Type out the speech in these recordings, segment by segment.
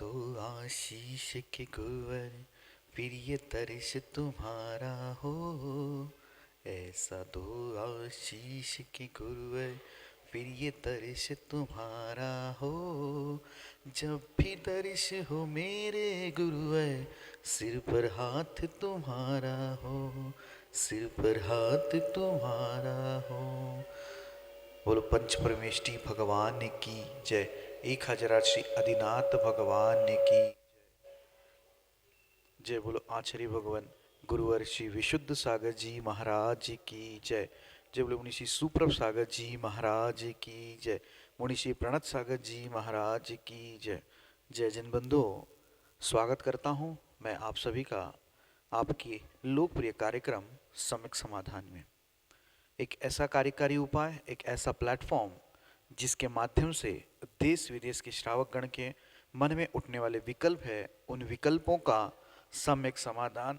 दो आशीष के गुरुवर, फिर ये तरस तुम्हारा हो। ऐसा दो आशीष के गुरुवर, फिर ये तरस तुम्हारा हो। जब भी तरस हो मेरे गुरुवर, सिर पर हाथ तुम्हारा हो, सिर पर हाथ तुम्हारा हो। बोलो पंच परमेष्टि भगवान की जय। 1000 श्री आदिनाथ भगवान की जय। बोलो आचार्य भगवान गुरुवर श्री विशुद्ध सागर जी महाराज की जय। जय बोलो मुनि श्री सुप्रभ सागर जी महाराज की जय। मुनि श्री प्रणत सागर जी महाराज की जय। जय जन बंधु, स्वागत करता हूँ मैं आप सभी का आपके लोकप्रिय कार्यक्रम सम्यक समाधान में। एक ऐसा कार्यकारी उपाय, एक ऐसा प्लेटफॉर्म जिसके माध्यम से देश विदेश के श्रावक गण के मन में उठने वाले विकल्प है, उन विकल्पों का सम्यक समाधान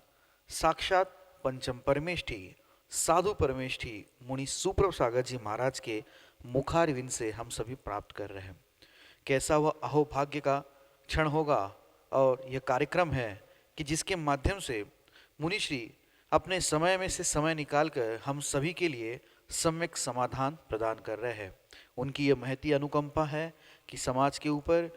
साक्षात पंचम परमेष्ठी साधु परमेष्ठी मुनि सुप्रभ सागर जी महाराज के मुखारविंद से हम सभी प्राप्त कर रहे हैं। कैसा वह अहोभाग्य का क्षण होगा और यह कार्यक्रम है कि जिसके माध्यम से मुनिश्री अपने समय में से समय निकालकर हम सभी के लिए सम्यक समाधान प्रदान कर रहे हैं। उनकी यह महती अनुकंपा है कि समाज के ऊपर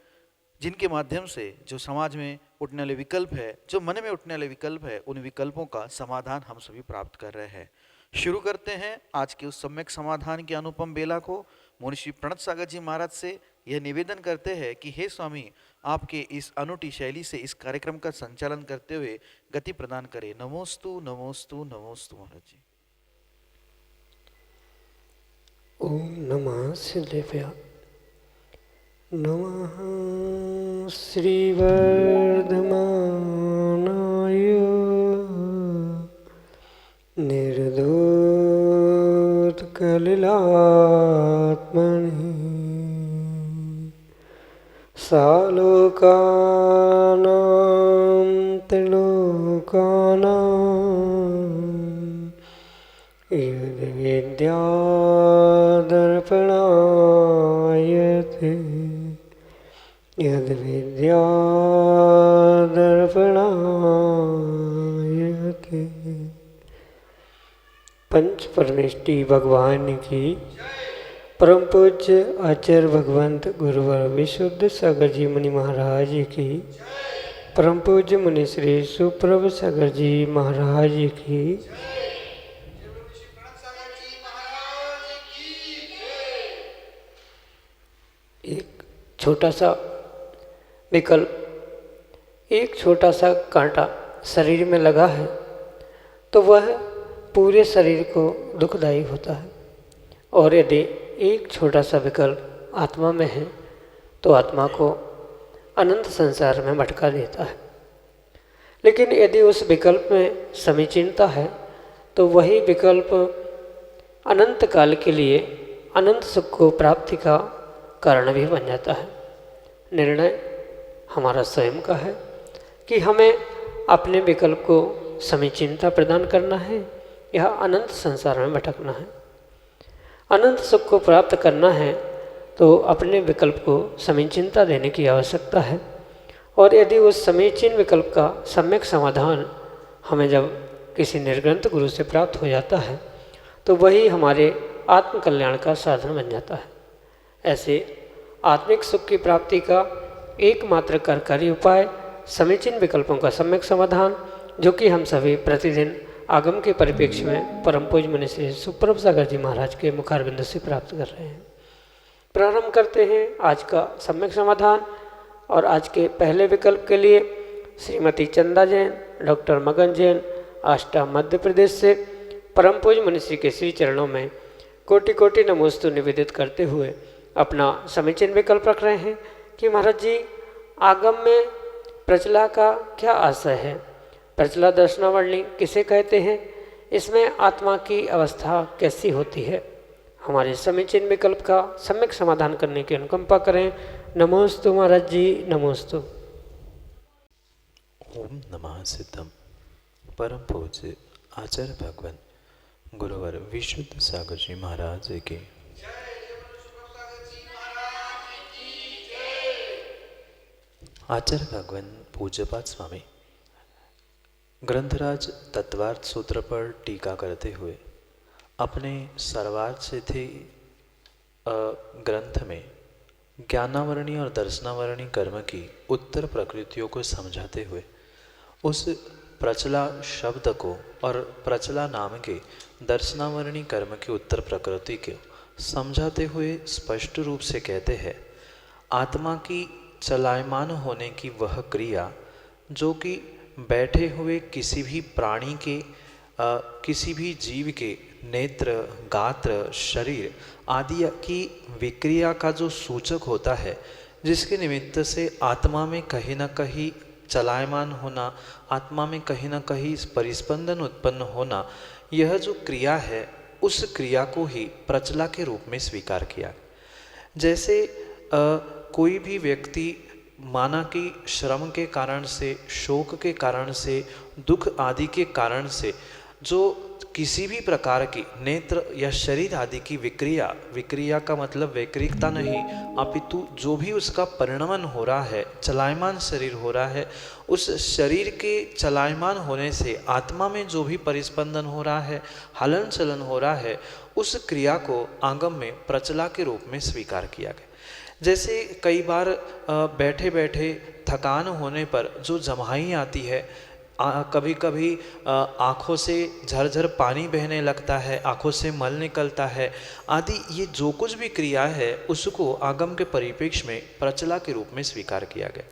जिनके माध्यम से जो समाज में उठने वाले विकल्प है, जो मन में उठने वाले विकल्प है, उन विकल्पों का समाधान हम सभी प्राप्त कर रहे हैं। शुरू करते हैं आज के उस सम्यक समाधान की अनुपम बेला को। मुनि श्री प्रणत सागर जी महाराज से यह निवेदन करते हैं कि हे स्वामी, आपके इस अनूठी शैली से इस कार्यक्रम का संचालन करते हुए गति प्रदान करें। नमोस्तु नमोस्तु नमोस्तु महाराज जी। ओम नमः सिद्धेभ्यः। नमः श्रीवर्धमानाय निर्धूतकलिलात्मने सालोकानां त्रिलोकानां यद्विद्यादर्पणायते यद्विद्यादर्पणायते। पंच परमेष्टि भगवान की परम पूज्य आचार्य भगवंत गुरुवर विशुद्ध सागर जी मुनि महाराज की, परम पूज्य मुनि श्री सुप्रभ सागर जी महाराज की, एक छोटा सा विकल्प, एक छोटा सा कांटा शरीर में लगा है तो वह पूरे शरीर को दुखदायी होता है, और यदि एक छोटा सा विकल्प आत्मा में है तो आत्मा को अनंत संसार में भटका देता है। लेकिन यदि उस विकल्प में समीचीनता है तो वही विकल्प अनंत काल के लिए अनंत सुख को प्राप्ति का कारण भी बन जाता है। निर्णय हमारा स्वयं का है कि हमें अपने विकल्प को समीचीनता प्रदान करना है या अनंत संसार में भटकना है। अनंत सुख को प्राप्त करना है तो अपने विकल्प को समीचीनता देने की आवश्यकता है, और यदि उस समीचीन विकल्प का सम्यक समाधान हमें जब किसी निर्ग्रंथ गुरु से प्राप्त हो जाता है तो वही हमारे आत्मकल्याण का साधन बन जाता है। ऐसे आत्मिक सुख की प्राप्ति का एकमात्र कार्यकारी उपाय समीचीन विकल्पों का सम्यक समाधान, जो कि हम सभी प्रतिदिन आगम के परिप्रेक्ष्य में परम पूज्य मुनि श्री सुप्रभ सागर जी महाराज के मुखारविंद से प्राप्त कर रहे हैं। प्रारंभ करते हैं आज का सम्यक समाधान। और आज के पहले विकल्प के लिए श्रीमती चंदा जैन, डॉक्टर मगन जैन, आष्टा मध्य प्रदेश से परम पूज्य मुनि श्री के श्री चरणों में कोटि कोटि नमोस्तु निवेदित करते हुए अपना समीचीन विकल्प रख रहे हैं कि महाराज जी, आगम में प्रचला का क्या आशय है, प्रचला दर्शनावली किसे कहते हैं, इसमें आत्मा की अवस्था कैसी होती है। हमारे समीचीन विकल्प का सम्यक समाधान करने की अनुकंपा करें। नमोस्तु महाराज जी, नमोस्तु। ओम नमः सिद्धम। परम पूज्य आचार्य भगवान गुरुवर विशुद्ध सागर जी महाराज की आचार्य भगवान पूज्यपाद स्वामी ग्रंथराज तत्वार्थ सूत्र पर टीका करते हुए अपने सर्वार्थ सिद्धि ग्रंथ में ज्ञानावरणी और दर्शनावरणी कर्म की उत्तर प्रकृतियों को समझाते हुए उस प्रचला शब्द को और प्रचला नाम के दर्शनावरणी कर्म की उत्तर प्रकृति को समझाते हुए स्पष्ट रूप से कहते हैं, आत्मा की चलायमान होने की वह क्रिया जो कि बैठे हुए किसी भी प्राणी के किसी भी जीव के नेत्र, गात्र, शरीर आदि की विक्रिया का जो सूचक होता है, जिसके निमित्त से आत्मा में कहीं न कहीं चलायमान होना, आत्मा में कहीं न कहीं परिस्पंदन उत्पन्न होना, यह जो क्रिया है उस क्रिया को ही प्रचला के रूप में स्वीकार किया। जैसे कोई भी व्यक्ति माना कि श्रम के कारण से, शोक के कारण से, दुख आदि के कारण से जो किसी भी प्रकार की नेत्र या शरीर आदि की विक्रिया का मतलब वैक्रिकता नहीं, अपितु जो भी उसका परिणमन हो रहा है, चलायमान शरीर हो रहा है, उस शरीर के चलायमान होने से आत्मा में जो भी परिस्पंदन हो रहा है, हलन चलन हो रहा है, उस क्रिया को आगम में प्रचला के रूप में स्वीकार किया गया। जैसे कई बार बैठे बैठे थकान होने पर जो जम्हाई आती है, कभी कभी आँखों से झरझर पानी बहने लगता है, आँखों से मल निकलता है आदि, ये जो कुछ भी क्रिया है उसको आगम के परिप्रेक्ष्य में प्रचला के रूप में स्वीकार किया गया।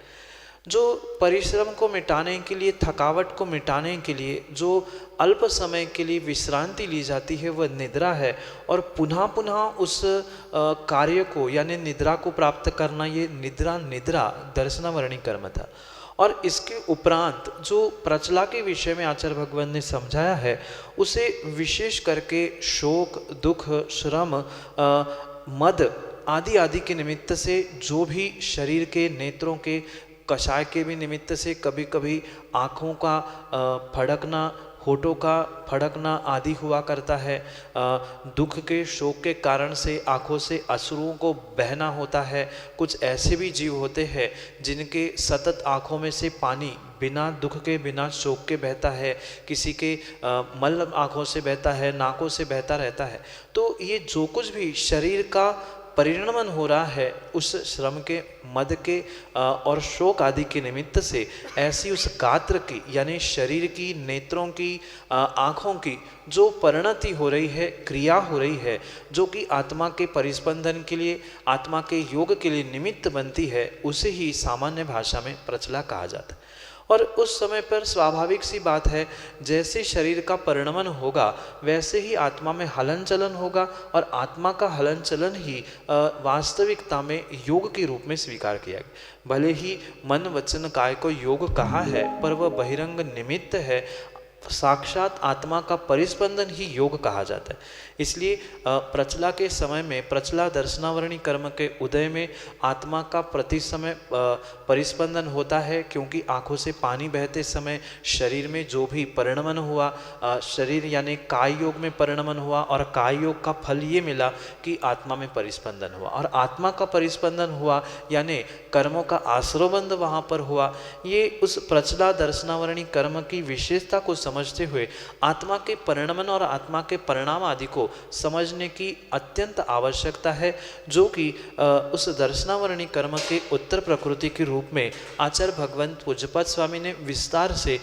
जो परिश्रम को मिटाने के लिए, थकावट को मिटाने के लिए जो अल्प समय के लिए विश्रांति ली जाती है वह निद्रा है, और पुनः पुनः उस कार्य को यानी निद्रा को प्राप्त करना, ये निद्रा दर्शनावरणी कर्म था। और इसके उपरांत जो प्रचला के विषय में आचार्य भगवान ने समझाया है उसे विशेष करके शोक, दुख, श्रम, मद आदि आदि के निमित्त से जो भी शरीर के नेत्रों के कषाय के भी निमित्त से कभी कभी आँखों का फड़कना, होठों का फड़कना आदि हुआ करता है, दुख के शोक के कारण से आँखों से अश्रुओं को बहना होता है। कुछ ऐसे भी जीव होते हैं जिनके सतत आँखों में से पानी बिना दुख के, बिना शोक के बहता है, किसी के मल आँखों से बहता है, नाकों से बहता रहता है। तो ये जो कुछ भी शरीर का परिणमन हो रहा है उस श्रम के, मद के और शोक आदि के निमित्त से ऐसी उस गात्र की यानी शरीर की, नेत्रों की, आँखों की जो परिणति हो रही है, क्रिया हो रही है, जो कि आत्मा के परिस्पंदन के लिए, आत्मा के योग के लिए निमित्त बनती है, उसे ही सामान्य भाषा में प्रचला कहा जाता है। और उस समय पर स्वाभाविक सी बात है, जैसे शरीर का परिणमन होगा वैसे ही आत्मा में हलन चलन होगा, और आत्मा का हलन चलन ही वास्तविकता में योग के रूप में स्वीकार किया गया। भले ही मन वचन काय को योग कहा है, पर वह बहिरंग निमित्त है, साक्षात आत्मा का परिस्पंदन ही योग कहा जाता है। इसलिए प्रचला के समय में, प्रचला दर्शनावरणी कर्म के उदय में आत्मा का प्रति समय परिस्पंदन होता है, क्योंकि आँखों से पानी बहते समय शरीर में जो भी परिणमन हुआ, शरीर यानी काय योग में परिणमन हुआ, और काय योग का फल ये मिला कि आत्मा में परिस्पंदन हुआ, और आत्मा का परिस्पंदन हुआ यानी कर्मों का आश्रयबंध वहाँ पर हुआ। ये उस प्रचला दर्शनावरणी कर्म की विशेषता को समझते हुए आत्मा के परिणमन और आत्मा के परिणाम आदि को समझने की अत्यंत आवश्यकता है, जो कि उस दर्शनावरणी कर्म के उत्तर प्रकृति के रूप में आचार्य भगवान पूज्यपाद स्वामी ने विस्तार से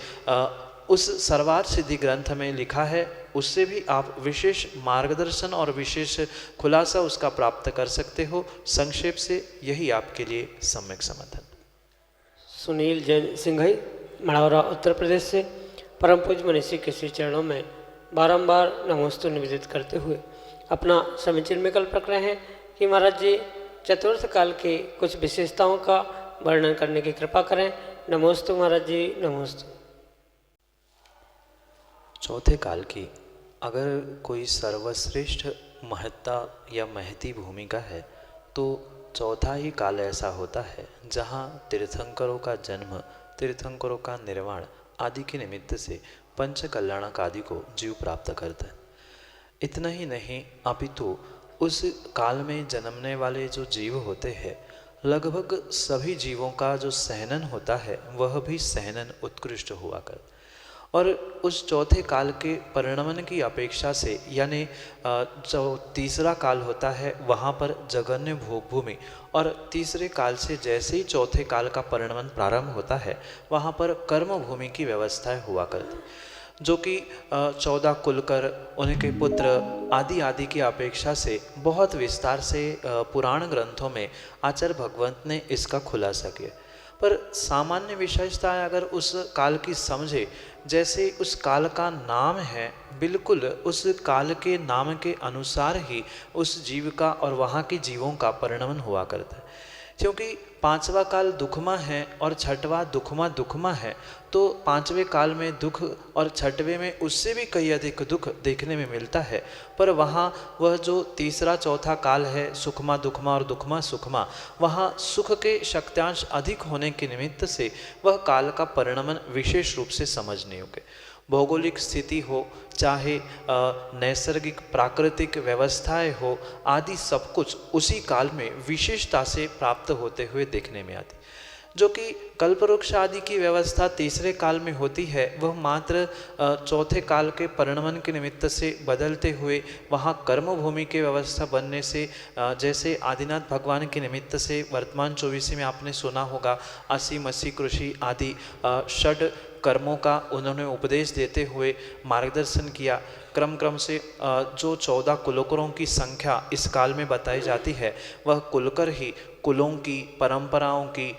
उस सर्वार्थ सिद्धि ग्रंथ में लिखा है। उससे भी आप विशेष मार्गदर्शन और विशेष खुलासा उसका प्राप्त कर सकते हो। संक्षेप से यही आपके लिए सम्यक समाधान। सुनील जैन सिंघई, मढ़ौरा, उत्तर प्रदेश से परम पूज्य मनीषी के श्री चरणों में बारंबार नमोस्तु निवेदित करते हुए अपना समीचीन विकल्प रख रहे हैं कि महाराज जी चतुर्थ काल की कुछ विशेषताओं का वर्णन करने की कृपा करें। नमोस्तु महाराज जी, नमोस्तु। चौथे काल की अगर कोई सर्वश्रेष्ठ महत्ता या महती भूमिका है तो चौथा ही काल ऐसा होता है जहाँ तीर्थंकरों का जन्म, तीर्थंकरों का निर्वाण आदि के निमित्त से पंच कल्याणक आदि को जीव प्राप्त करता है। इतना ही नहीं, अपितु उस काल में जन्मने वाले जो जीव होते हैं लगभग सभी जीवों का जो सहनन होता है वह भी सहनन उत्कृष्ट हुआ कर, और उस चौथे काल के परिणमन की अपेक्षा से, यानी जो तीसरा काल होता है वहाँ पर जगन्य भोग भूमि, और तीसरे काल से जैसे ही चौथे काल का परिणमन प्रारंभ होता है वहाँ पर कर्म भूमि की व्यवस्थाएं हुआ करती, जो कि 14 कुलकर, उनके पुत्र आदि आदि की अपेक्षा से बहुत विस्तार से पुराण ग्रंथों में आचार्य भगवंत ने इसका खुलासा किया। पर सामान्य विशेषताएं अगर उस काल की समझे, जैसे उस काल का नाम है, बिल्कुल उस काल के नाम के अनुसार ही उस जीव का और वहाँ के जीवों का परिणमन हुआ करता है। क्योंकि पांचवा काल दुखमा है और छठवां दुखमा है, तो पांचवें काल में दुख और छठवें में उससे भी कई अधिक दुख देखने में मिलता है। पर वहाँ वह जो तीसरा चौथा काल है, सुखमा दुखमा और दुखमा सुखमा, वहाँ सुख के शक्त्यांश अधिक होने के निमित्त से वह काल का परिणमन विशेष रूप से समझने योग्य। भौगोलिक स्थिति हो, चाहे नैसर्गिक प्राकृतिक व्यवस्थाएं हो, आदि सब कुछ उसी काल में विशेषता से प्राप्त होते हुए देखने में आती। जो कि कल्पवृक्ष आदि की व्यवस्था तीसरे काल में होती है, वह मात्र चौथे काल के परिणमन के निमित्त से बदलते हुए वहाँ कर्म भूमि की व्यवस्था बनने से, जैसे आदिनाथ भगवान के निमित्त से वर्तमान 24 में आपने सुना होगा, असी मसी कृषि आदि षड कर्मों का उन्होंने उपदेश देते हुए मार्गदर्शन किया। क्रम से जो 14 कुलकरों की संख्या इस काल में बताई जाती है, वह कुलकर ही कुलों की, परंपराओं की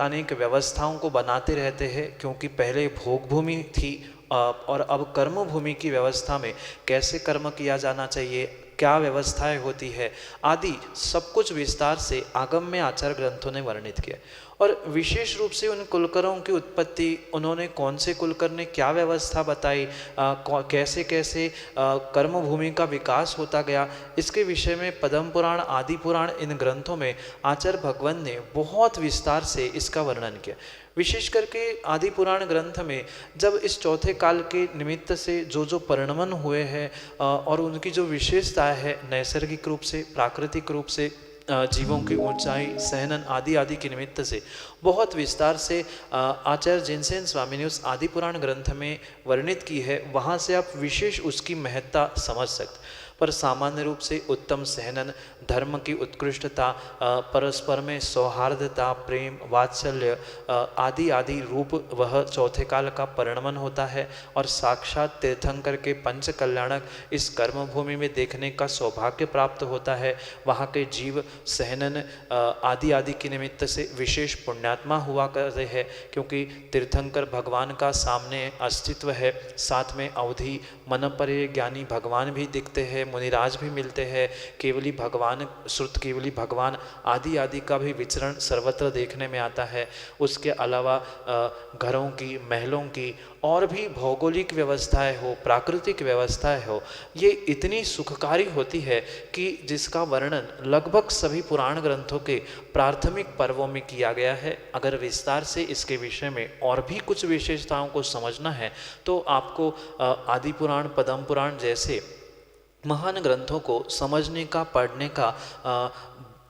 अनेक व्यवस्थाओं को बनाते रहते हैं, क्योंकि पहले भोग भूमि थी और अब कर्म भूमि की व्यवस्था में कैसे कर्म किया जाना चाहिए, क्या व्यवस्थाएं होती है, आदि सब कुछ विस्तार से आगम में आचार्य ग्रंथों ने वर्णित किया। और विशेष रूप से उन कुलकरों की उत्पत्ति, उन्होंने कौन से कुलकर ने क्या व्यवस्था बताई, कैसे कैसे कर्म भूमि का विकास होता गया, इसके विषय में पद्म पुराण, आदि पुराण, इन ग्रंथों में आचार्य भगवंत ने बहुत विस्तार से इसका वर्णन किया। विशेष करके आदि पुराण ग्रंथ में जब इस चौथे काल के निमित्त से जो परिणमन हुए हैं और उनकी जो विशेषता है, नैसर्गिक रूप से, प्राकृतिक रूप से, जीवों की ऊंचाई, सहनन आदि के निमित्त से बहुत विस्तार से आचार्य जिनसेन स्वामी ने उस आदि पुराण ग्रंथ में वर्णित की है। वहाँ से आप विशेष उसकी महत्ता समझ सकते। पर सामान्य रूप से उत्तम सहनन, धर्म की उत्कृष्टता, परस्पर में सौहार्दता, प्रेम, वात्सल्य आदि रूप वह चौथे काल का परिणमन होता है। और साक्षात तीर्थंकर के पंच कल्याणक इस कर्म भूमि में देखने का सौभाग्य प्राप्त होता है। वहाँ के जीव सहनन आदि के निमित्त से विशेष पुण्यात्मा हुआ करते हैं, क्योंकि तीर्थंकर भगवान का सामने अस्तित्व है। साथ में अवधि मनपरे ज्ञानी भगवान भी दिखते हैं, मुनिराज भी मिलते हैं, केवली भगवान, श्रुत केवली भगवान आदि का भी विचरण सर्वत्र देखने में आता है। उसके अलावा घरों की, महलों की और भी भौगोलिक व्यवस्थाएं हो, प्राकृतिक व्यवस्थाएं हो, ये इतनी सुखकारी होती है कि जिसका वर्णन लगभग सभी पुराण ग्रंथों के प्राथमिक पर्वों में किया गया है। अगर विस्तार से इसके विषय में और भी कुछ विशेषताओं को समझना है तो आपको आदि पुराण, पद्म पुराण जैसे महान ग्रंथों को समझने का, पढ़ने का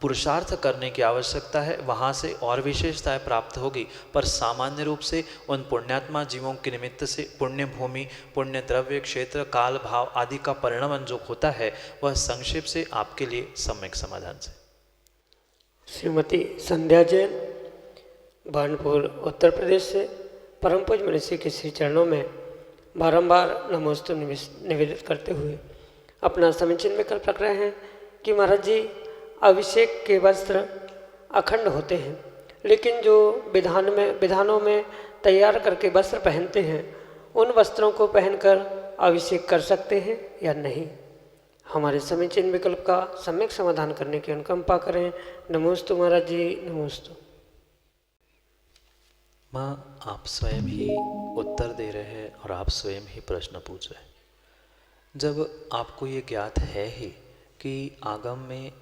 पुरुषार्थ करने की आवश्यकता है। वहाँ से और विशेषताएं प्राप्त होगी। पर सामान्य रूप से उन पुण्यात्मा जीवों के निमित्त से पुण्य भूमि, पुण्य द्रव्य, क्षेत्र, काल, भाव आदि का परिणमन जो होता है, वह संक्षेप से आपके लिए सम्यक समाधान से। श्रीमती संध्या जैन, भानपुर, उत्तर प्रदेश से परम पूज्य मनीषी के श्री चरणों में बारंबार नमोस्तु निवेदित करते हुए अपना समीचीन विकल्प रख रहे हैं कि महाराज जी, अभिषेक के वस्त्र अखंड होते हैं, लेकिन जो विधानों में तैयार करके वस्त्र पहनते हैं, उन वस्त्रों को पहनकर अभिषेक कर सकते हैं या नहीं। हमारे समीचीन विकल्प का सम्यक समाधान करने की अनुकंपा करें। नमोस्तु महाराज जी, नमोस्तु। माँ, आप स्वयं ही उत्तर दे रहे हैं और आप स्वयं ही प्रश्न पूछ रहे हैं। जब आपको ये ज्ञात है ही कि आगम में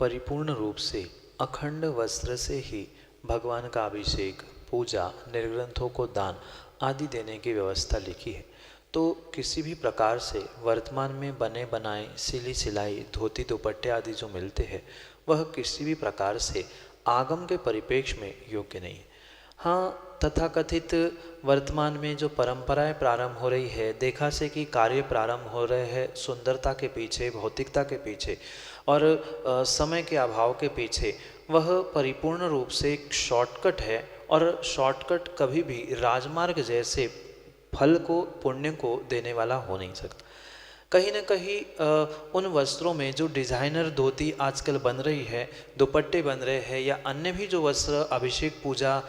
परिपूर्ण रूप से अखंड वस्त्र से ही भगवान का अभिषेक, पूजा, निर्ग्रंथों को दान आदि देने की व्यवस्था लिखी है, तो किसी भी प्रकार से वर्तमान में बने बनाए, सिली सिलाई, धोती दुपट्टे आदि जो मिलते हैं, वह किसी भी प्रकार से आगम के परिप्रेक्ष्य में योग्य नहीं है। हाँ, तथाकथित वर्तमान में जो परंपराएं प्रारंभ हो रही है, देखा से कि कार्य प्रारंभ हो रहे हैं सुंदरता के पीछे, भौतिकता के पीछे और समय के अभाव के पीछे, वह परिपूर्ण रूप से एक शॉर्टकट है। और शॉर्टकट कभी भी राजमार्ग जैसे फल को, पुण्य को देने वाला हो नहीं सकता। कहीं ना कहीं उन वस्त्रों में जो डिज़ाइनर धोती आजकल बन रही है, दुपट्टे बन रहे हैं, या अन्य भी जो वस्त्र अभिषेक, पूजा,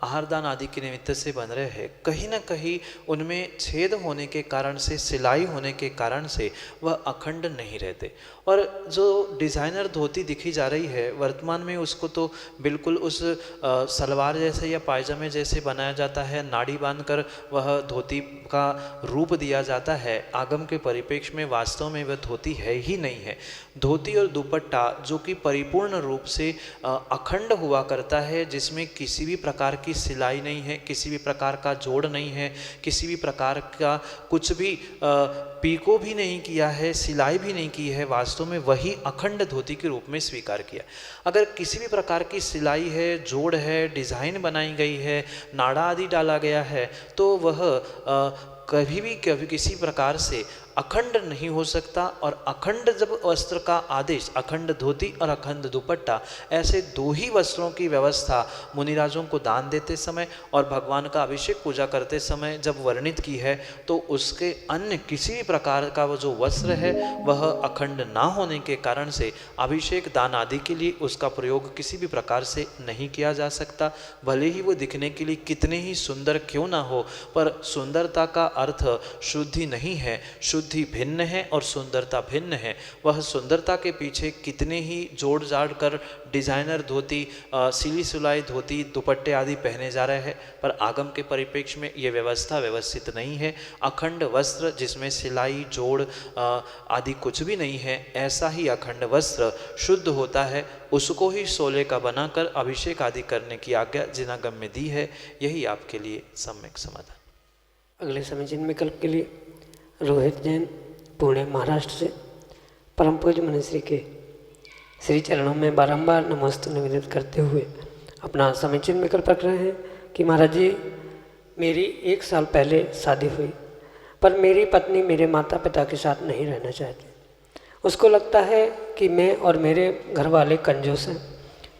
आहारदान आदि के निमित्त से बन रहे हैं, कहीं ना कहीं उनमें छेद होने के कारण से, सिलाई होने के कारण से वह अखंड नहीं रहते। और जो डिज़ाइनर धोती दिखी जा रही है वर्तमान में, उसको तो बिल्कुल उस सलवार जैसे या पायजामे जैसे बनाया जाता है, नाड़ी बांधकर वह धोती का रूप दिया जाता है। आगम के परिप्रेक्ष्य में वास्तव में वह धोती है ही नहीं है। धोती और दुपट्टा जो कि परिपूर्ण रूप से अखंड हुआ करता है, जिसमें किसी भी प्रकार की सिलाई नहीं है, किसी भी प्रकार का जोड़ नहीं है, किसी भी प्रकार का कुछ भी पीको भी नहीं किया है, सिलाई भी नहीं की है, वास्तव में वही अखंड धोती के रूप में स्वीकार किया। अगर किसी भी प्रकार की सिलाई है, जोड़ है, डिज़ाइन बनाई गई है, नाड़ा आदि डाला गया है, तो वह कभी किसी प्रकार से अखंड नहीं हो सकता। और अखंड जब वस्त्र का आदेश, अखंड धोती और अखंड दुपट्टा, ऐसे दो ही वस्त्रों की व्यवस्था मुनिराजों को दान देते समय और भगवान का अभिषेक पूजा करते समय जब वर्णित की है, तो उसके अन्य किसी भी प्रकार का वो जो वस्त्र है वह अखंड ना होने के कारण से अभिषेक, दान आदि के लिए उसका प्रयोग किसी भी प्रकार से नहीं किया जा सकता। भले ही वो दिखने के लिए कितने ही सुंदर क्यों ना हो, पर सुंदरता का अर्थ शुद्धि नहीं है। शुद्धि भिन्न है और सुंदरता भिन्न है। वह सुंदरता के पीछे कितने ही जोड़ जाड़ कर डिज़ाइनर धोती, सिली सुलाई धोती, दुपट्टे आदि पहने जा रहे हैं, पर आगम के परिप्रेक्ष्य में ये व्यवस्था व्यवस्थित नहीं है। अखंड वस्त्र जिसमें सिलाई, जोड़ आदि कुछ भी नहीं है, ऐसा ही अखंड वस्त्र शुद्ध होता है। उसको ही सोले का बनाकर अभिषेक आदि करने की आज्ञा जिनागम में दी है। यही आपके लिए सम्यक समाधान। अगले समीचीन विकल्प के लिए रोहित जैन, पुणे, महाराष्ट्र से परम पूज्य मुनिश्री के श्री चरणों में बारंबार नमस्ते निवेदित करते हुए अपना समीचीन विकल्प रख रहे हैं कि महाराज जी, मेरी 1 साल पहले शादी हुई, पर मेरी पत्नी मेरे माता पिता के साथ नहीं रहना चाहती। उसको लगता है कि मैं और मेरे घर वाले कंजूस हैं,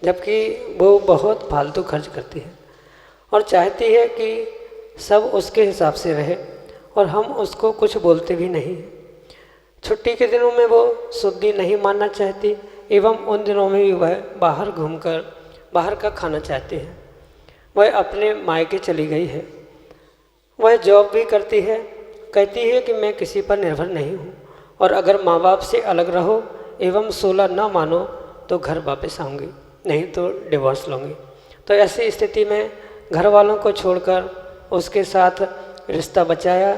जबकि वो बहुत फालतू खर्च करती है और चाहती है कि सब उसके हिसाब से रहे, और हम उसको कुछ बोलते भी नहीं। छुट्टी के दिनों में वो शुद्धि नहीं मानना चाहती, एवं उन दिनों में भी वह बाहर घूमकर बाहर का खाना चाहती है। वह अपने मायके चली गई है। वह जॉब भी करती है, कहती है कि मैं किसी पर निर्भर नहीं हूँ, और अगर माँ बाप से अलग रहो एवं 16 न मानो तो घर वापस आऊँगी, नहीं तो डिवोर्स लूँगी। तो ऐसी स्थिति में घर वालों को छोड़कर उसके साथ रिश्ता बचाया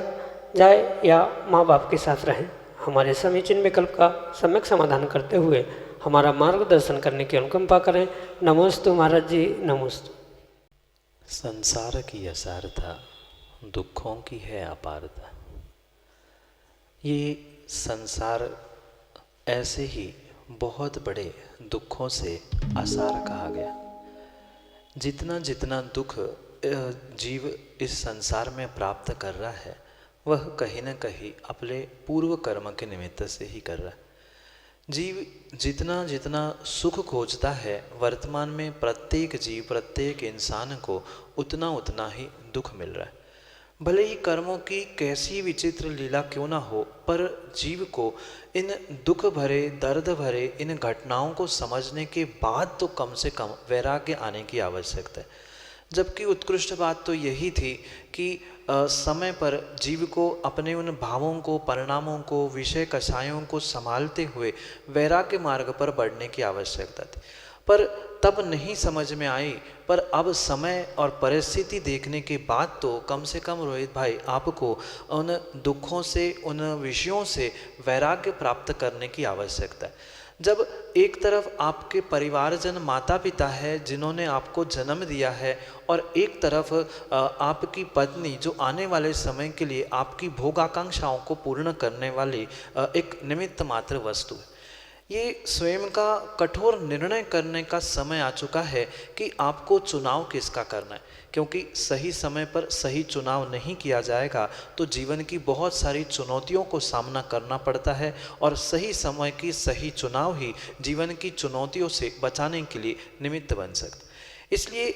जाए या माँ बाप के साथ रहें। हमारे समीचीन विकल्प का सम्यक समाधान करते हुए हमारा मार्गदर्शन करने की अनुकंपा करें। नमोस्तु महाराज जी, नमोस्तु। संसार की असारता, दुखों की है अपारता। ये संसार ऐसे ही बहुत बड़े दुखों से असार कहा गया। जितना जितना दुख जीव इस संसार में प्राप्त कर रहा है, वह कहीं न कहीं अपने पूर्व कर्म के निमित्त से ही कर रहा है। जीव जितना जितना सुख खोजता है, वर्तमान में प्रत्येक जीव, प्रत्येक इंसान को उतना उतना ही दुख मिल रहा है। भले ही कर्मों की कैसी विचित्र लीला क्यों ना हो, पर जीव को इन दुख भरे, दर्द भरे इन घटनाओं को समझने के बाद तो कम से कम वैराग्य आने की आवश्यकता है। जबकि उत्कृष्ट बात तो यही थी कि समय पर जीव को अपने उन भावों को, परिणामों को, विषय कषायों को संभालते हुए वैराग्य मार्ग पर बढ़ने की आवश्यकता थी, पर तब नहीं समझ में आई। पर अब समय और परिस्थिति देखने के बाद तो कम से कम रोहित भाई, आपको उन दुखों से, उन विषयों से वैराग्य प्राप्त करने की आवश्यकता है। जब एक तरफ आपके परिवारजन, माता पिता है जिन्होंने आपको जन्म दिया है, और एक तरफ आपकी पत्नी जो आने वाले समय के लिए आपकी भोगाकांक्षाओं को पूर्ण करने वाली एक निमित्त मात्र वस्तु है। ये स्वयं का कठोर निर्णय करने का समय आ चुका है कि आपको चुनाव किसका करना है, क्योंकि सही समय पर सही चुनाव नहीं किया जाएगा तो जीवन की बहुत सारी चुनौतियों को सामना करना पड़ता है, और सही समय की सही चुनाव ही जीवन की चुनौतियों से बचाने के लिए निमित्त बन सकता है। इसलिए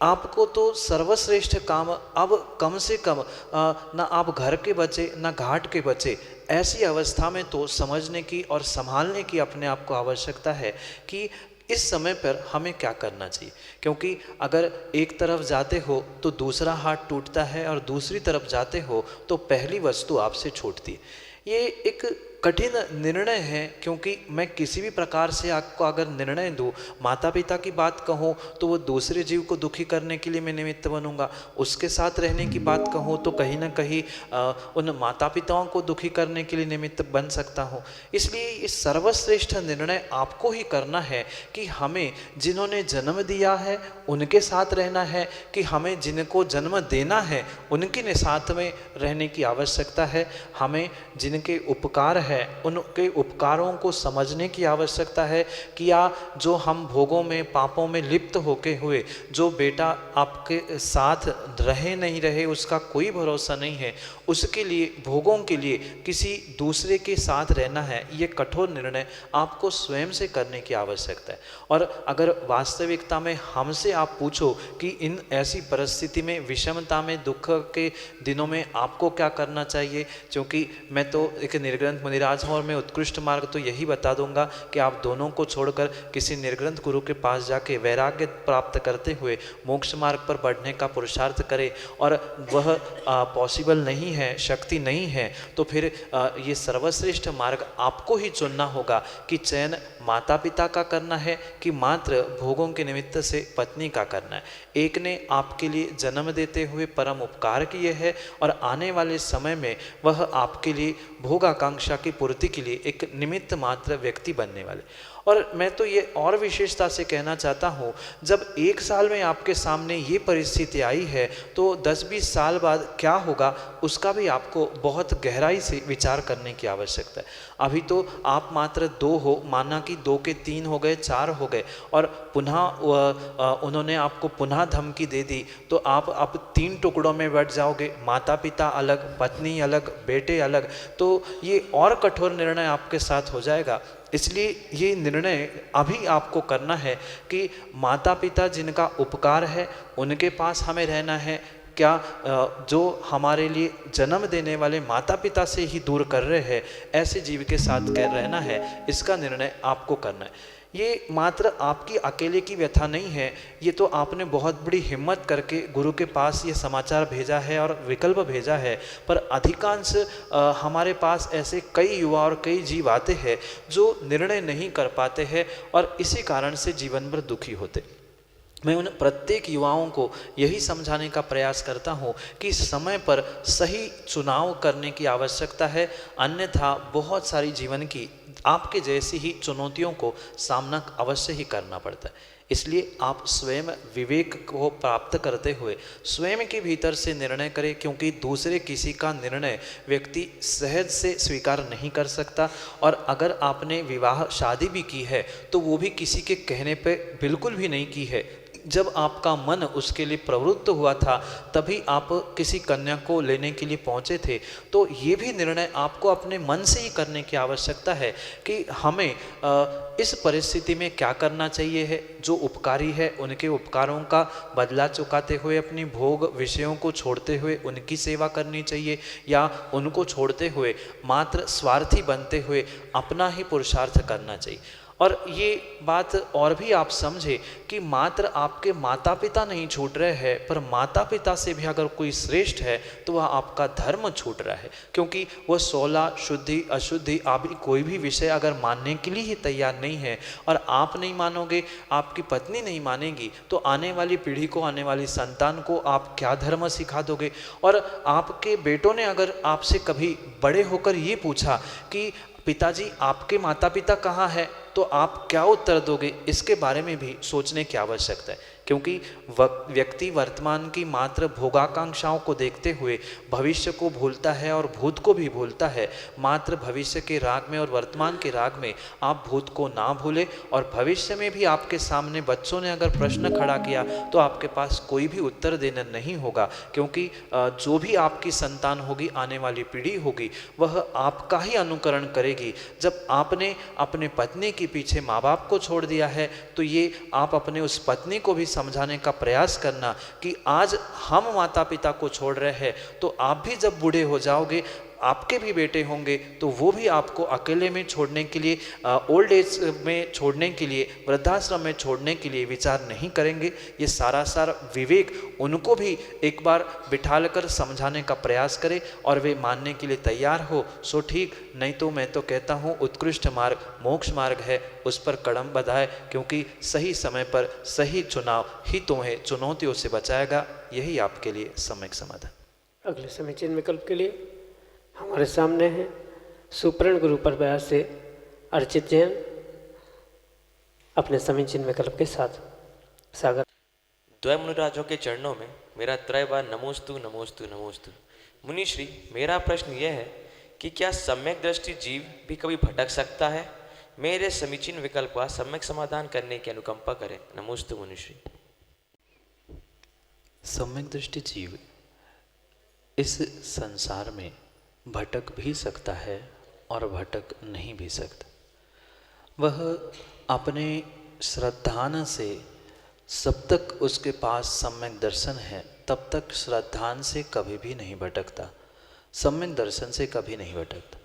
आपको तो सर्वश्रेष्ठ काम अब कम से कम ना आप घर के बचे ना घाट के बचे, ऐसी अवस्था में तो समझने की और संभालने की अपने आप को आवश्यकता है कि इस समय पर हमें क्या करना चाहिए। क्योंकि अगर एक तरफ जाते हो तो दूसरा हाथ टूटता है, और दूसरी तरफ जाते हो तो पहली वस्तु आपसे छूटती है। ये एक कठिन निर्णय है, क्योंकि मैं किसी भी प्रकार से आपको अगर निर्णय दूँ, माता पिता की बात कहूँ तो वो दूसरे जीव को दुखी करने के लिए मैं निमित्त बनूंगा, उसके साथ रहने की बात कहूँ तो कहीं ना कहीं उन माता पिताओं को दुखी करने के लिए निमित्त बन सकता हूँ। इसलिए ये सर्वश्रेष्ठ निर्णय आपको ही करना है कि हमें जिन्होंने जन्म दिया है उनके साथ रहना है, कि हमें जिनको जन्म देना है उनके साथ में रहने की आवश्यकता है, हमें जिनके उपकार है उनके उपकारों को समझने की आवश्यकता है, कि या जो हम भोगों में पापों में लिप्त होके हुए जो बेटा आपके साथ रहे नहीं रहे उसका कोई भरोसा नहीं है, उसके लिए भोगों के लिए किसी दूसरे के साथ रहना है, ये कठोर निर्णय आपको स्वयं से करने की आवश्यकता है। और अगर वास्तविकता में हमसे आप पूछो कि इन ऐसी परिस्थिति में, विषमता में, दुख के दिनों में आपको क्या करना चाहिए, क्योंकि मैं तो एक निर्ग्रंथ मुनिराज हूँ और मैं उत्कृष्ट मार्ग तो यही बता दूंगा कि आप दोनों को छोड़कर किसी निर्ग्रंथ गुरु के पास जाके वैराग्य प्राप्त करते हुए मोक्ष मार्ग पर बढ़ने का पुरुषार्थ करें, और वह पॉसिबल नहीं है, शक्ति नहीं है, तो फिर ये सर्वश्रेष्ठ मार्ग आपको ही चुनना होगा कि चयन माता पिता का करना है कि मात्र भोगों के निमित्त से पत्नी का करना है। एक ने आपके लिए जन्म देते हुए परम उपकार किए हैं, और आने वाले समय में वह आपके लिए भोगाकांक्षा की पूर्ति के लिए एक निमित्त मात्र व्यक्ति बनने वाले। और मैं तो ये और विशेषता से कहना चाहता हूँ, जब एक साल में आपके सामने ये परिस्थिति आई है तो 10-20 साल बाद क्या होगा उसका भी आपको बहुत गहराई से विचार करने की आवश्यकता है। अभी तो आप मात्र 2 हो, माना कि 2 के 3 हो गए, 4 हो गए, और पुनः उन्होंने आपको पुनः धमकी दे दी तो आप अब 3 टुकड़ों में बैठ जाओगे, माता पिता अलग, पत्नी अलग, बेटे अलग, तो ये और कठोर निर्णय आपके साथ हो जाएगा। इसलिए ये निर्णय अभी आपको करना है कि माता पिता जिनका उपकार है उनके पास हमें रहना है, क्या जो हमारे लिए जन्म देने वाले माता पिता से ही दूर कर रहे हैं ऐसे जीव के साथ रहना है, इसका निर्णय आपको करना है। ये मात्र आपकी अकेले की व्यथा नहीं है, ये तो आपने बहुत बड़ी हिम्मत करके गुरु के पास ये समाचार भेजा है और विकल्प भेजा है, पर अधिकांश हमारे पास ऐसे कई युवा और कई जीव आते हैं जो निर्णय नहीं कर पाते हैं और इसी कारण से जीवन भर दुखी होते। मैं उन प्रत्येक युवाओं को यही समझाने का प्रयास करता हूँ कि समय पर सही चुनाव करने की आवश्यकता है, अन्यथा बहुत सारी जीवन की आपके जैसी ही चुनौतियों को सामना अवश्य ही करना पड़ता है। इसलिए आप स्वयं विवेक को प्राप्त करते हुए स्वयं के भीतर से निर्णय करें, क्योंकि दूसरे किसी का निर्णय व्यक्ति सहज से स्वीकार नहीं कर सकता। और अगर आपने विवाह शादी भी की है तो वो भी किसी के कहने पे बिल्कुल भी नहीं की है, जब आपका मन उसके लिए प्रवृत्त हुआ था तभी आप किसी कन्या को लेने के लिए पहुंचे थे। तो ये भी निर्णय आपको अपने मन से ही करने की आवश्यकता है कि हमें इस परिस्थिति में क्या करना चाहिए है। जो उपकारी है उनके उपकारों का बदला चुकाते हुए अपनी भोग विषयों को छोड़ते हुए उनकी सेवा करनी चाहिए, या उनको छोड़ते हुए मात्र स्वार्थी बनते हुए अपना ही पुरुषार्थ करना चाहिए। और ये बात और भी आप समझे कि मात्र आपके माता पिता नहीं छूट रहे हैं, पर माता पिता से भी अगर कोई श्रेष्ठ है तो वह आपका धर्म छूट रहा है, क्योंकि वह 16 शुद्धि अशुद्धि आप कोई भी विषय अगर मानने के लिए ही तैयार नहीं है और आप नहीं मानोगे, आपकी पत्नी नहीं मानेगी, तो आने वाली पीढ़ी को, आने वाली संतान को आप क्या धर्म सिखा दोगे। और आपके बेटों ने अगर आपसे कभी बड़े होकर ये पूछा कि पिताजी आपके माता पिता कहाँ हैं, तो आप क्या उत्तर दोगे, इसके बारे में भी सोचने की आवश्यकता है। क्योंकि व्यक्ति वर्तमान की मात्र भोगाकांक्षाओं को देखते हुए भविष्य को भूलता है और भूत को भी भूलता है। मात्र भविष्य के राग में और वर्तमान के राग में आप भूत को ना भूले, और भविष्य में भी आपके सामने बच्चों ने अगर प्रश्न खड़ा किया तो आपके पास कोई भी उत्तर देना नहीं होगा, क्योंकि जो भी आपकी संतान होगी, आने वाली पीढ़ी होगी, वह आपका ही अनुकरण करेगी। जब आपने अपने पत्नी के पीछे माँ बाप को छोड़ दिया है तो ये आप अपने उस पत्नी को भी समझाने का प्रयास करना कि आज हम माता पिता को छोड़ रहे हैं तो आप भी जब बूढ़े हो जाओगे, आपके भी बेटे होंगे तो वो भी आपको अकेले में छोड़ने के लिए, ओल्ड एज में छोड़ने के लिए, वृद्धाश्रम में छोड़ने के लिए विचार नहीं करेंगे। ये सारा विवेक उनको भी एक बार बिठालकर समझाने का प्रयास करें और वे मानने के लिए तैयार हो सो ठीक, नहीं तो मैं तो कहता हूँ उत्कृष्ट मार्ग मोक्ष मार्ग है, उस पर कदम बढ़ाए, क्योंकि सही समय पर सही चुनाव ही तुम्हें चुनौतियों से बचाएगा। यही आपके लिए सम्यक समाधान। अगले समीचीन विकल्प के लिए हमारे सामने हैं सुप्रण गुरु प्रयास से अर्चित जैन अपने समीचीन विकल्प के साथ। सागर। द्वय मुनिराजों के चरणों में मेरा त्रय बार नमोस्तु नमोस्तु नमोस्तु। मुनिश्री, मेरा प्रश्न यह है कि क्या सम्यक दृष्टि जीव भी कभी भटक सकता है? मेरे समीचीन विकल्प का सम्यक समाधान करने की अनुकंपा करें। नमोस्तु मुनिश्री। सम्यक दृष्टि जीव इस संसार में भटक भी सकता है और भटक नहीं भी सकता। वह अपने श्रद्धान से जब तक उसके पास सम्यक दर्शन है तब तक श्रद्धान से कभी भी नहीं भटकता, सम्यक दर्शन से कभी नहीं भटकता।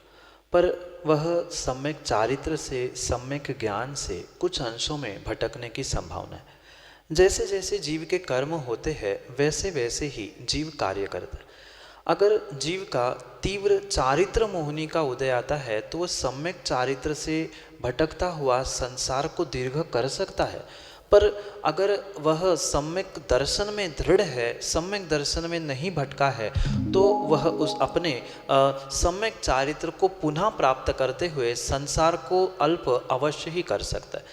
पर वह सम्यक चारित्र से, सम्यक ज्ञान से कुछ अंशों में भटकने की संभावना है। जैसे जैसे जीव के कर्म होते हैं वैसे वैसे ही जीव कार्य करता है। अगर जीव का तीव्र चारित्र मोहनी का उदय आता है तो वह सम्यक चारित्र से भटकता हुआ संसार को दीर्घ कर सकता है। पर अगर वह सम्यक दर्शन में दृढ़ है, सम्यक दर्शन में नहीं भटका है, तो वह उस अपने सम्यक चारित्र को पुनः प्राप्त करते हुए संसार को अल्प अवश्य ही कर सकता है।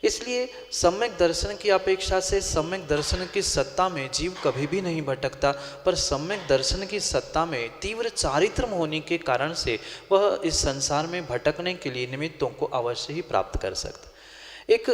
इसलिए सम्यक दर्शन की अपेक्षा से सम्यक दर्शन की सत्ता में जीव कभी भी नहीं भटकता, पर सम्यक दर्शन की सत्ता में तीव्र चारित्र होने के कारण से वह इस संसार में भटकने के लिए निमित्तों को अवश्य ही प्राप्त कर सकता। एक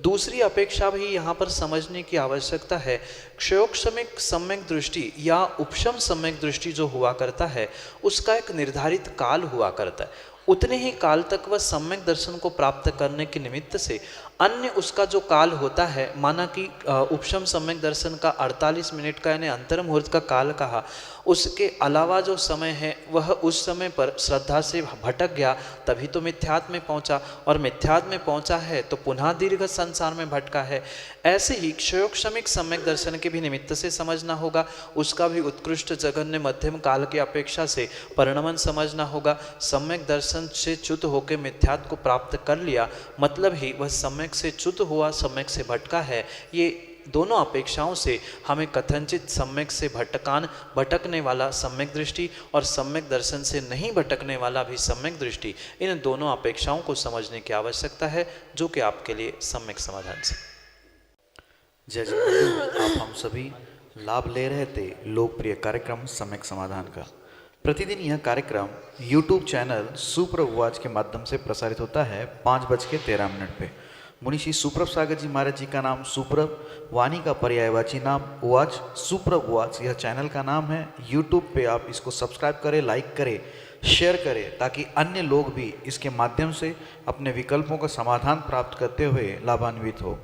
दूसरी अपेक्षा भी यहाँ पर समझने की आवश्यकता है। क्षयोक्षमिक सम्यक दृष्टि या उपशम सम्यक दृष्टि जो हुआ करता है उसका एक निर्धारित काल हुआ करता है। उतने ही काल तक वह सम्यक दर्शन को प्राप्त करने के निमित्त से अन्य उसका जो काल होता है, माना कि उपशम सम्यक दर्शन का 48 मिनट का यानी अंतर मुहूर्त का काल कहा, उसके अलावा जो समय है वह उस समय पर श्रद्धा से भटक गया तभी तो मिथ्यात्व में पहुंचा, और मिथ्यात्व में पहुंचा है तो पुनः दीर्घ संसार में भटका है। ऐसे ही क्षयोक्षमिक सम्यक दर्शन के भी निमित्त से समझना होगा, उसका भी उत्कृष्ट जघन्य मध्यम काल की अपेक्षा से परिणमन समझना होगा। सम्यक दर्शन से च्युत होकर मिथ्यात्व को प्राप्त कर लिया, मतलब ही वह सम्यक से च्युत हुआ, सम्यक से भटका है। ये दोनों अपेक्षाओं से हमें कथनचित सम्यक से भटकने वाला सम्यक दृष्टि और सम्यक दर्शन से नहीं भटकने वाला भी सम्यक दृष्टि, इन दोनों अपेक्षाओं को समझने की आवश्यकता है, जो कि आपके लिए सम्यक समाधान से। जय जय। आप हम सभी लाभ ले रहे थे लोकप्रिय कार्यक्रम सम्यक समाधान का। प्रतिदिन यह कार्यक्रम YouTube चैनल सुप्रभ उवाच के माध्यम से प्रसारित होता है 5:13 पे। मुनिषी सुप्रभ सागर जी महाराज जी का नाम सुप्रभ, वाणी का पर्यायवाची नाम उवाच, सुप्रभ उवाच यह चैनल का नाम है। YouTube पे आप इसको सब्सक्राइब करें, लाइक करें, शेयर करें, ताकि अन्य लोग भी इसके माध्यम से अपने विकल्पों का समाधान प्राप्त करते हुए लाभान्वित हो।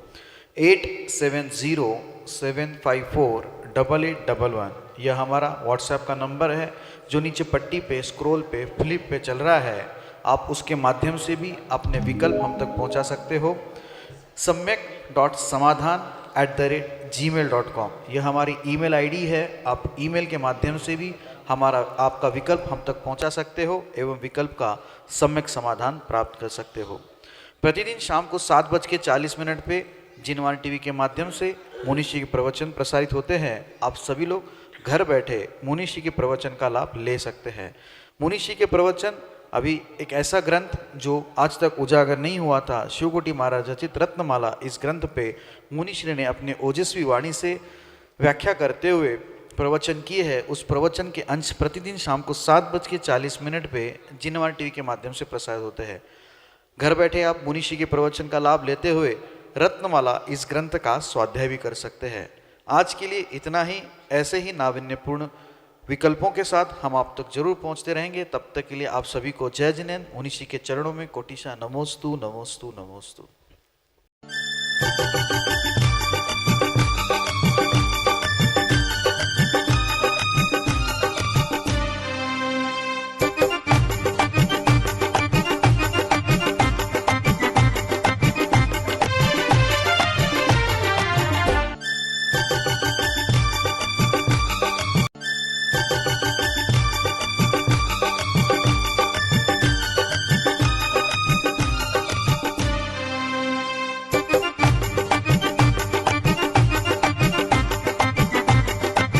8707548811 यह हमारा व्हाट्सएप का नंबर है, जो नीचे पट्टी पे, स्क्रॉल पे, फ्लिप पे चल रहा है। आप उसके माध्यम से भी अपने विकल्प हम तक पहुंचा सकते हो। samyak.samadhan@gmail.com यह हमारी ईमेल आईडी है। आप ईमेल के माध्यम से भी आपका विकल्प हम तक पहुंचा सकते हो एवं विकल्प का सम्यक समाधान प्राप्त कर सकते हो। प्रतिदिन शाम को 7:40 पे जिनवाणी टीवी के माध्यम से मुनिषी के प्रवचन प्रसारित होते हैं। आप सभी लोग घर बैठे मुनिषी के प्रवचन का लाभ ले सकते हैं। मुनिषी के प्रवचन अभी एक ऐसा ग्रंथ जो आज तक उजागर नहीं हुआ था, शिवकोटि महाराज रचित रत्नमाला, इस ग्रंथ पे मुनिश्री ने अपने ओजस्वी वाणी से व्याख्या करते हुए प्रवचन किए हैं। उस प्रवचन के अंश प्रतिदिन शाम को 7:40 पे जिनवार टीवी के माध्यम से प्रसारित होते हैं। घर बैठे आप मुनिश्री के प्रवचन का लाभ लेते हुए रत्नमाला इस ग्रंथ का स्वाध्याय भी कर सकते हैं। आज के लिए इतना ही। ऐसे ही नाविन्यपूर्ण विकल्पों के साथ हम आप तक जरूर पहुंचते रहेंगे। तब तक के लिए आप सभी को जय जिनेन्द्र। मुनिश्री के चरणों में कोटिशा नमोस्तु नमोस्तु नमोस्तु।